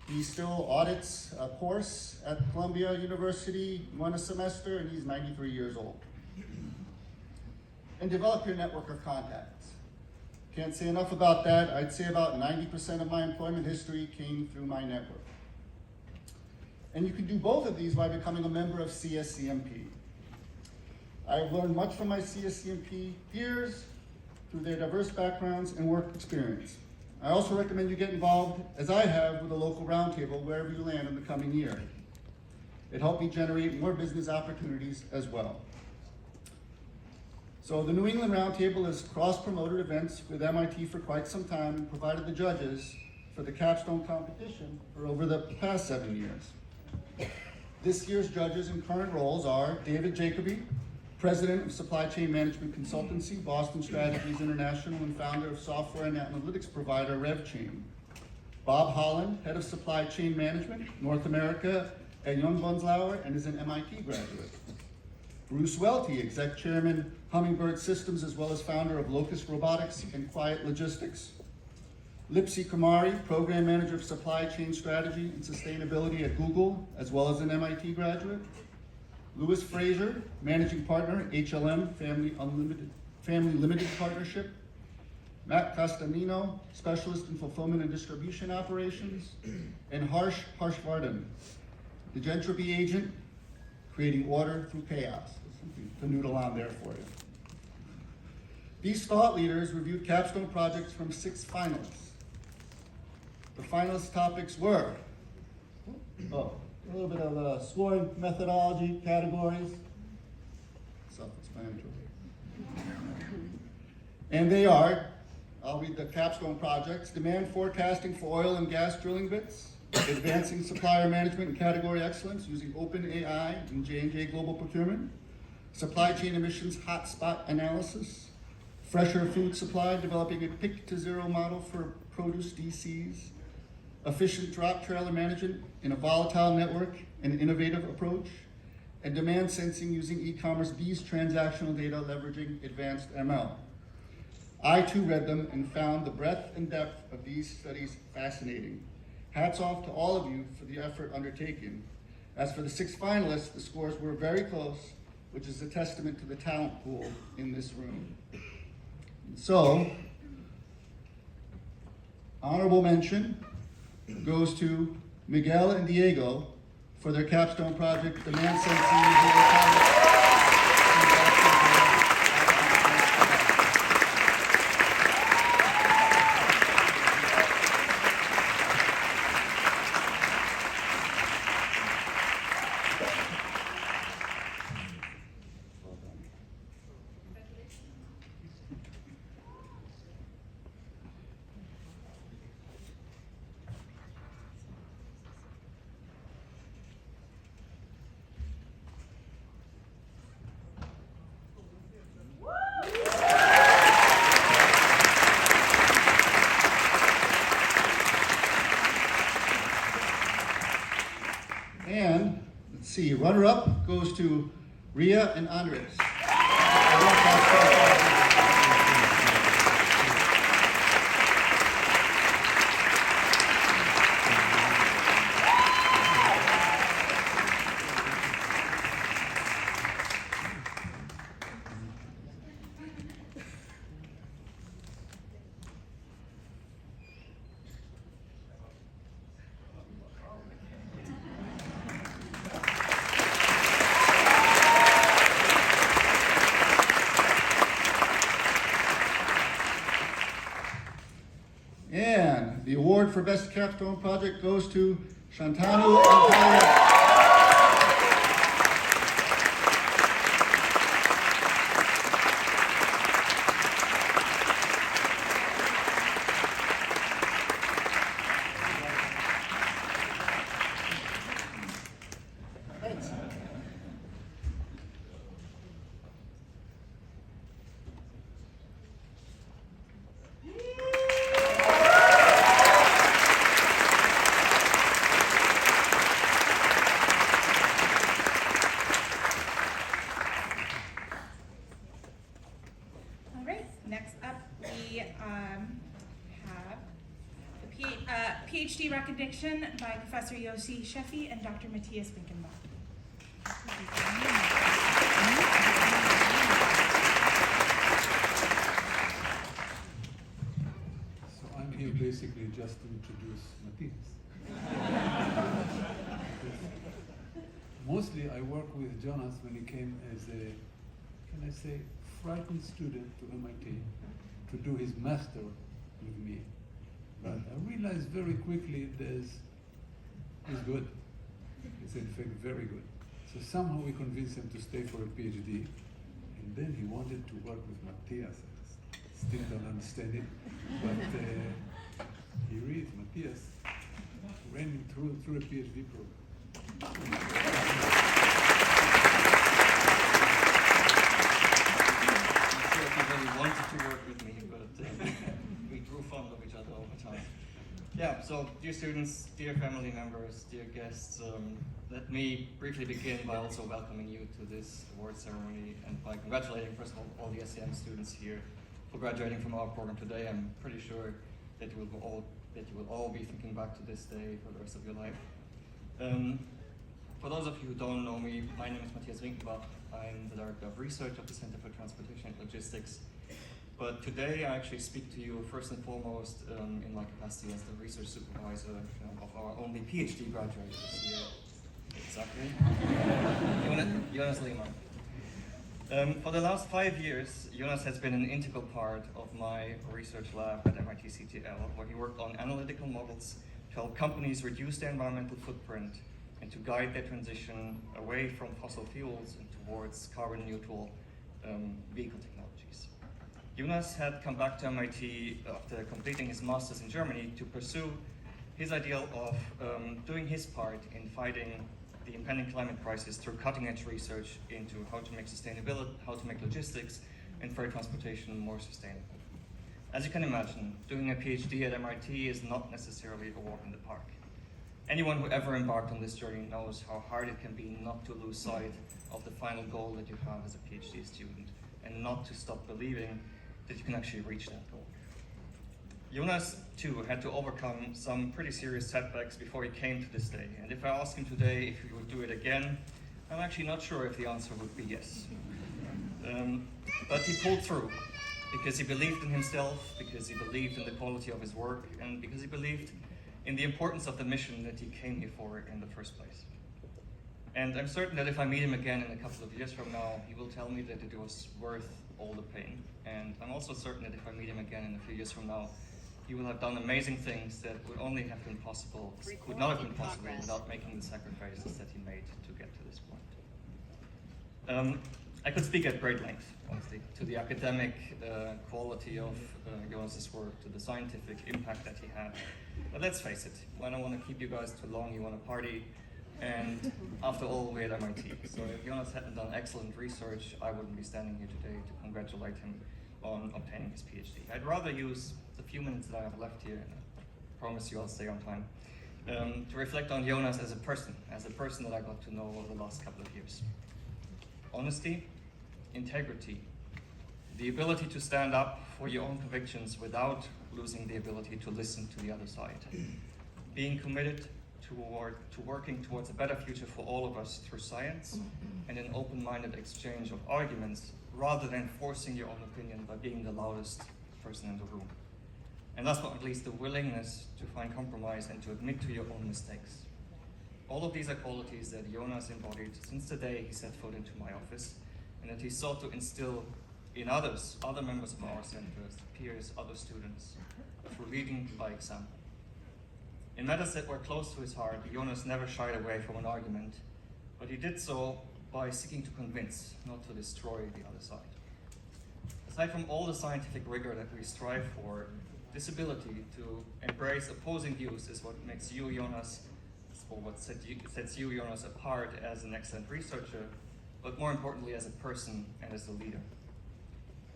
He still audits a course at Columbia University, won a semester, and he's 93 years old. And develop your network of contacts. Can't say enough about that. I'd say about 90% of my employment history came through my network. And you can do both of these by becoming a member of CSCMP. I've learned much from my CSCMP peers through their diverse backgrounds and work experience. I also recommend you get involved, as I have, with a local roundtable wherever you land in the coming year. It helped me generate more business opportunities as well. So the New England Roundtable has cross-promoted events with MIT for quite some time and provided the judges for the capstone competition for over the past 7 years. This year's judges in current roles are David Jacoby, President of Supply Chain Management Consultancy, Boston Strategies International, and founder of software and analytics provider RevChain. Bob Holland, Head of Supply Chain Management, North America at Young Bunzlauer, and is an MIT graduate. Bruce Welty, Exec Chairman, Hummingbird Systems, as well as founder of Locust Robotics and Quiet Logistics. Lipsy Kumari, Program Manager of Supply Chain Strategy and Sustainability at Google, as well as an MIT graduate. Louis Fraser, Managing Partner, HLM Family Limited Partnership. Matt Castanino, Specialist in Fulfillment and Distribution Operations. And Harsh Harshvardhan, the Gentropy Agent, creating order through chaos. Something to noodle on there for you. These thought leaders reviewed capstone projects from 6 finalists. The finalist topics were, a little bit of scoring methodology, categories, self-explanatory. And they are, I'll read the capstone projects: demand forecasting for oil and gas drilling bits, advancing supplier management and category excellence using OpenAI and J&J Global Procurement, supply chain emissions hotspot analysis, fresher food supply, developing a pick to zero model for produce DCs, efficient drop trailer management in a volatile network and innovative approach, and demand sensing using e-commerce B's transactional data leveraging advanced ML. I too read them and found the breadth and depth of these studies fascinating. Hats off to all of you for the effort undertaken. As for the 6 finalists, the scores were very close, which is a testament to the talent pool in this room. So, honorable mention goes to Miguel and Diego for their capstone project, Demand Sensing. And, let's see, runner-up goes to Ria and Andres. And the award for Best Capstone Project goes to Shantanu and Kaya. Thanks. All right, next up we have the PhD recognition by Professor Yossi Sheffi and Dr. Matthias Winkenbach. So I'm here basically just to introduce Matthias. Mostly I work with Jonas when he came as a, can I say, frightened student to MIT to do his master with me. But I realized very quickly he's good. He's in fact very good. So somehow we convinced him to stay for a PhD. And then he wanted to work with Matthias. I still don't understand it. But he reads Matthias ran him through a PhD program. He really wanted to work with me, but we grew fond of each other over time. Yeah, so dear students, dear family members, dear guests, let me briefly begin by also welcoming you to this award ceremony and by congratulating, first of all the SCM students here for graduating from our program today. I'm pretty sure that you will all be thinking back to this day for the rest of your life. For those of you who don't know me, my name is Matthias Winkenbach. I'm the Director of Research of the Center for Transportation and Logistics. But today I actually speak to you first and foremost in my capacity as the research supervisor of our only PhD graduate this year. Exactly. Jonas Lehmann. For the last 5 years, Jonas has been an integral part of my research lab at MIT CTL, where he worked on analytical models to help companies reduce their environmental footprint and to guide their transition away from fossil fuels and towards carbon neutral vehicle technologies. Jonas had come back to MIT after completing his master's in Germany to pursue his ideal of doing his part in fighting the impending climate crisis through cutting-edge research into how to make sustainability, how to make logistics and freight transportation more sustainable. As you can imagine, doing a PhD at MIT is not necessarily a walk in the park. Anyone who ever embarked on this journey knows how hard it can be not to lose sight of the final goal that you have as a PhD student and not to stop believing that you can actually reach that goal. Jonas, too, had to overcome some pretty serious setbacks before he came to this day. And if I ask him today if he would do it again, I'm actually not sure if the answer would be yes. But he pulled through because he believed in himself, because he believed in the quality of his work, and because he believed in the importance of the mission that he came here for in the first place. And I'm certain that if I meet him again in a couple of years from now, he will tell me that it was worth all the pain. And I'm also certain that if I meet him again in a few years from now, he will have done amazing things that would only have been possible, could not have been possible without making the sacrifices that he made to get to this point. I could speak at great length, honestly, to the academic quality of Jonas's work, to the scientific impact that he had. But let's face it, I don't want to keep you guys too long, you want to party, and after all, we're at MIT. So if Jonas hadn't done excellent research, I wouldn't be standing here today to congratulate him on obtaining his PhD. I'd rather use the few minutes that I have left here, and I promise you I'll stay on time, to reflect on Jonas as a person that I got to know over the last couple of years. Honesty, integrity, the ability to stand up for your own convictions without losing the ability to listen to the other side, being committed to working towards a better future for all of us through science and an open-minded exchange of arguments rather than forcing your own opinion by being the loudest person in the room. And last but not least, the willingness to find compromise and to admit to your own mistakes. All of these are qualities that Jonas embodied since the day he set foot into my office, and that he sought to instill in others, other members of our centers, peers, other students, through leading by example. In matters that were close to his heart, Jonas never shied away from an argument, but he did so by seeking to convince, not to destroy the other side. Aside from all the scientific rigor that we strive for, this ability to embrace opposing views is what makes you, Jonas, or what sets you, Jonas, apart as an excellent researcher, but more importantly as a person and as a leader.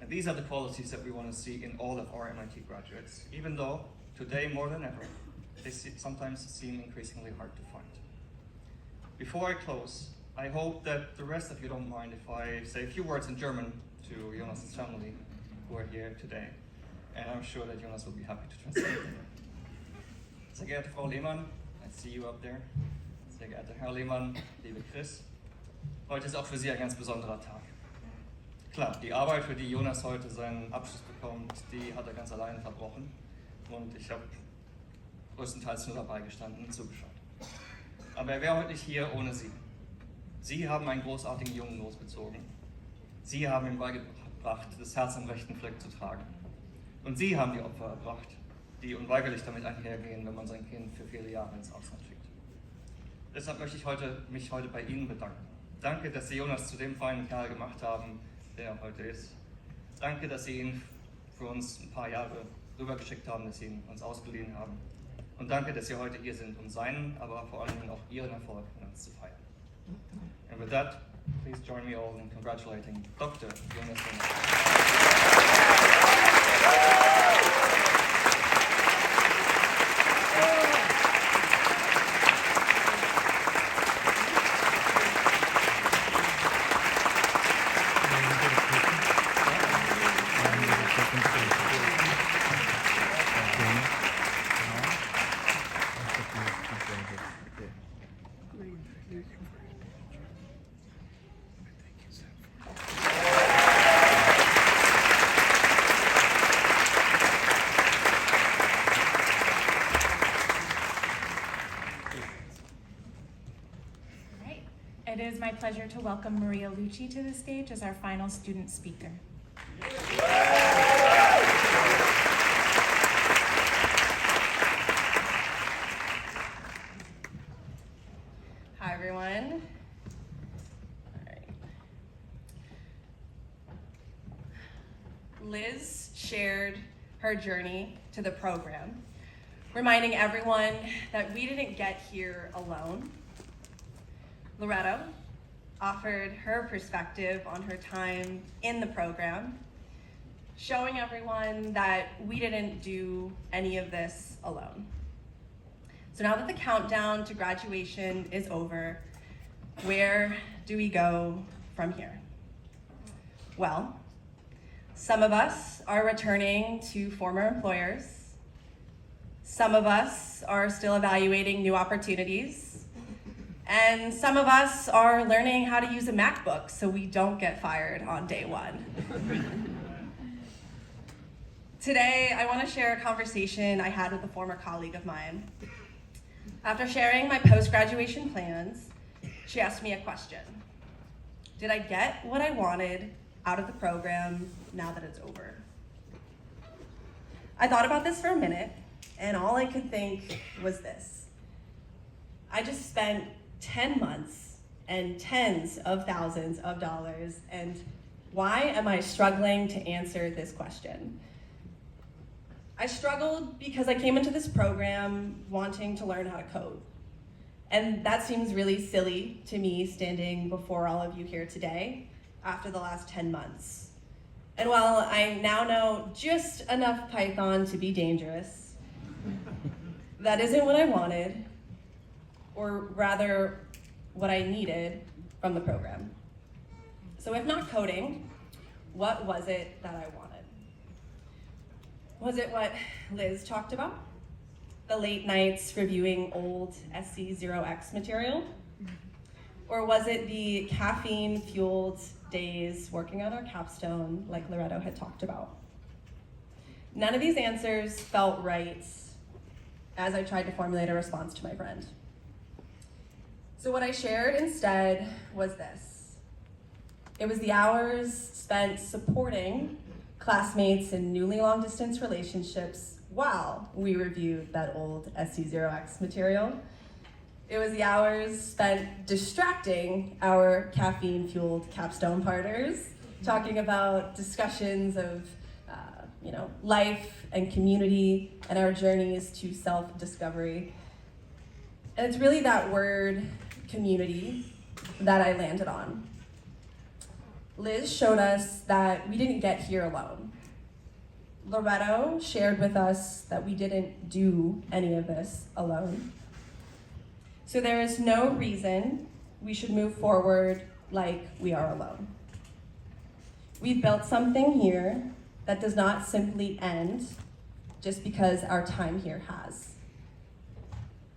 And these are the qualities that we want to see in all of our MIT graduates, even though today more than ever, they sometimes seem increasingly hard to find. Before I close, I hope that the rest of you don't mind if I say a few words in German to Jonas' family who are here today. And I'm sure that Jonas will be happy to translate. Sehr geehrte Frau Lehmann, I see you up there. Sehr geehrter Herr Lehmann, liebe Chris, heute ist auch für Sie ein ganz besonderer Tag. Klar, die Arbeit, für die Jonas heute seinen Abschluss bekommt, die hat er ganz alleine verbrochen. Und ich habe größtenteils nur dabei gestanden und zugeschaut. Aber er wäre heute nicht hier ohne Sie. Sie haben einen großartigen Jungen losgezogen. Sie haben ihm beigebracht, das Herz am rechten Fleck zu tragen. Und Sie haben die Opfer erbracht, die unweigerlich damit einhergehen, wenn man sein Kind für viele Jahre ins Ausland schickt. Deshalb möchte ich mich heute bei Ihnen bedanken. Danke, dass Sie Jonas zu dem feinen Kerl gemacht haben, der er heute ist. Danke, dass Sie ihn für uns ein paar Jahre rübergeschickt haben, dass Sie ihn uns ausgeliehen haben. Und danke, dass Sie heute hier sind, um seinen, aber vor allem auch Ihren Erfolg mit uns zu feiern. And with that, please join me all in congratulating Dr. Jonas Jonas. It is my pleasure to welcome Maria Lucci to the stage as our final student speaker. Hi, everyone. All right. Liz shared her journey to the program, reminding everyone that we didn't get here alone. Loretto offered her perspective on her time in the program, showing everyone that we didn't do any of this alone. So now that the countdown to graduation is over, where do we go from here? Well, some of us are returning to former employers. Some of us are still evaluating new opportunities. And some of us are learning how to use a MacBook so we don't get fired on day one. Today, I want to share a conversation I had with a former colleague of mine. After sharing my post-graduation plans, she asked me a question. Did I get what I wanted out of the program now that it's over? I thought about this for a minute, and all I could think was this. I just spent 10 months and tens of thousands of dollars, and why am I struggling to answer this question? I struggled because I came into this program wanting to learn how to code. And that seems really silly to me standing before all of you here today after the last 10 months. And while I now know just enough Python to be dangerous, that isn't what I wanted, or rather, what I needed from the program. So if not coding, what was it that I wanted? Was it what Liz talked about? The late nights reviewing old SC0X material? Or was it the caffeine-fueled days working on our capstone like Loretto had talked about? None of these answers felt right as I tried to formulate a response to my friend. So what I shared instead was this. It was the hours spent supporting classmates in newly long-distance relationships while we reviewed that old SC0X material. It was the hours spent distracting our caffeine-fueled capstone partners, talking about discussions of life and community and our journeys to self-discovery. And it's really that word, community, that I landed on. Liz showed us that we didn't get here alone. Loretto shared with us that we didn't do any of this alone. So there is no reason we should move forward like we are alone. We've built something here that does not simply end just because our time here has.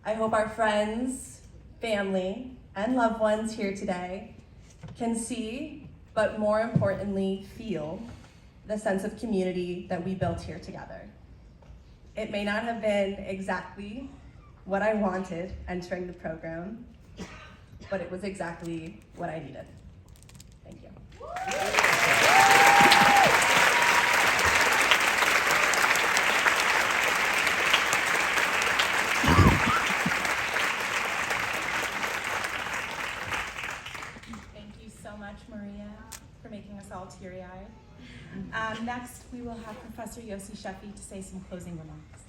I hope our friends, family, and loved ones here today can see, but more importantly, feel the sense of community that we built here together. It may not have been exactly what I wanted entering the program, but it was exactly what I needed. Thank you. Thank you so much, Maria, for making us all teary-eyed. Next, we will have Professor Yossi Sheffi to say some closing remarks.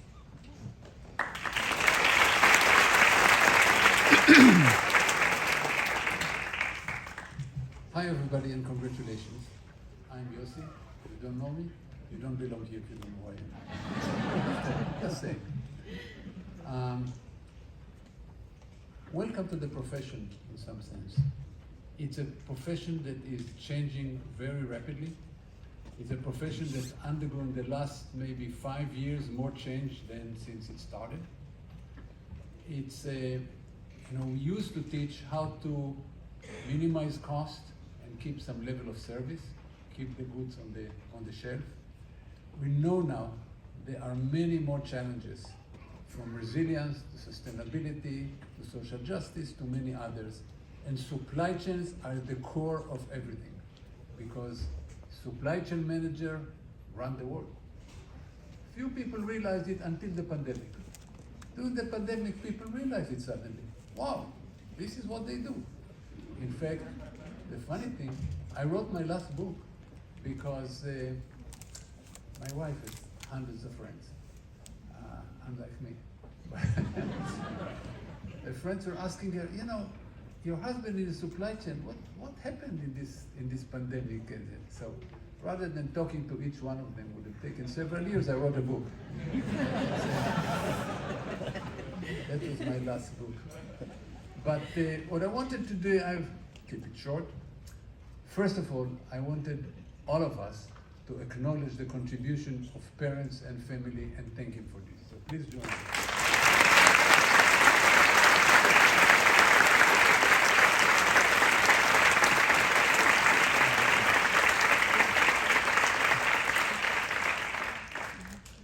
Hi everybody and congratulations. I'm Yossi. If you don't know me, you don't belong here if you don't know who I am. Just saying. Welcome to the profession in some sense. It's a profession that is changing very rapidly. It's a profession that's undergone the last maybe 5 years more change than since it started. It's we used to teach how to minimize cost and keep some level of service, keep the goods on the shelf. We know now there are many more challenges, from resilience to sustainability to social justice to many others. And supply chains are at the core of everything, because supply chain manager run the world. Few people realized it until the pandemic. During the pandemic, people realized it suddenly. Wow, this is what they do. In fact, the funny thing, I wrote my last book because my wife has hundreds of friends, unlike me. The friends were asking her, your husband is a supply chain. What happened in this pandemic? And so, rather than talking to each one of them, would have taken several years. I wrote a book. That was my last book. But what I wanted to do, I'll keep it short. First of all, I wanted all of us to acknowledge the contribution of parents and family and thank him for this. So please join me.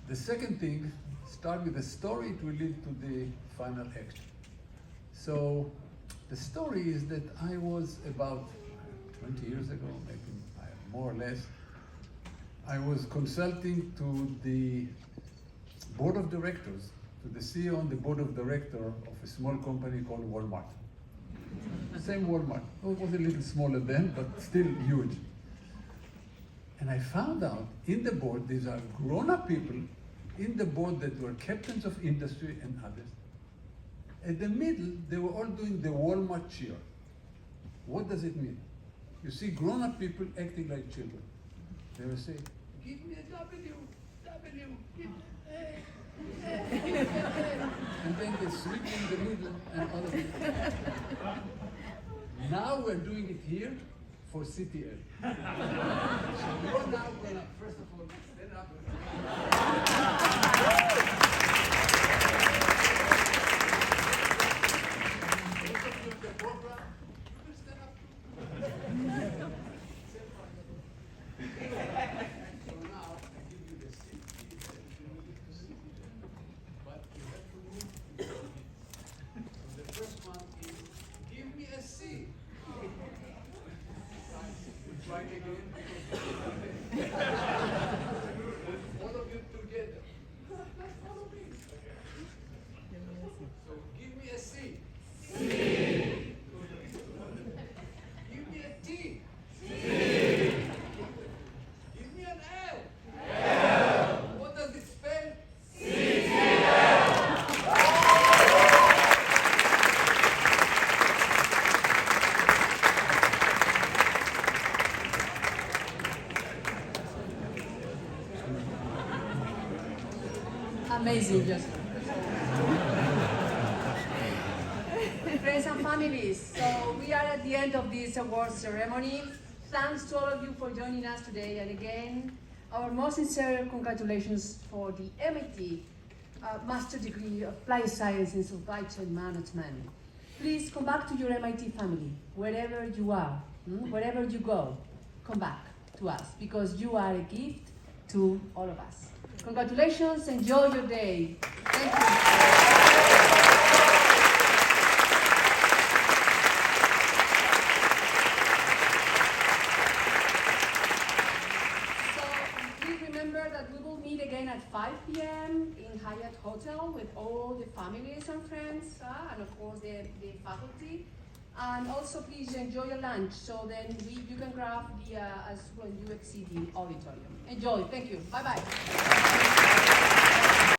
The second thing, start with the story, it will lead to the final action. So the story is that I was about 20 years ago, maybe more or less, I was consulting to the board of directors, to the CEO and the board of director of a small company called Walmart. Same Walmart. It was a little smaller then, but still huge. And I found out in the board, these are grown-up people in the board that were captains of industry and others. At the middle, they were all doing the Walmart cheer. What does it mean? You see grown-up people acting like children. They will say, give me a W, give me, and then they switch in the middle and all of it. Now we're doing it here for CTL. So you're now gonna, first of all, stand up. Those of you in the program, you will stand up. So now I give you the seat, if you need to sit, but you have to move to your feet. So the first one is, give me a C. We try it again. All of you together. Follow me. So give me a C. Give me a T. Give me an L. What does it spell? Amazing, Joseph. Friends and families, so we are at the end of this award ceremony. Thanks to all of you for joining us today, and again, our most sincere congratulations for the MIT Master Degree of Applied Science in Supply Chain Management. Please come back to your MIT family, wherever you are, wherever you go, come back to us, because you are a gift to all of us. Congratulations, enjoy your day. Thank you. So please remember that we will meet again at 5 p.m. in Hyatt Hotel with all the families and friends, and of course the faculty. And also please enjoy your lunch, so then you can grab the as when you exit the auditorium. Enjoy, thank you, bye-bye.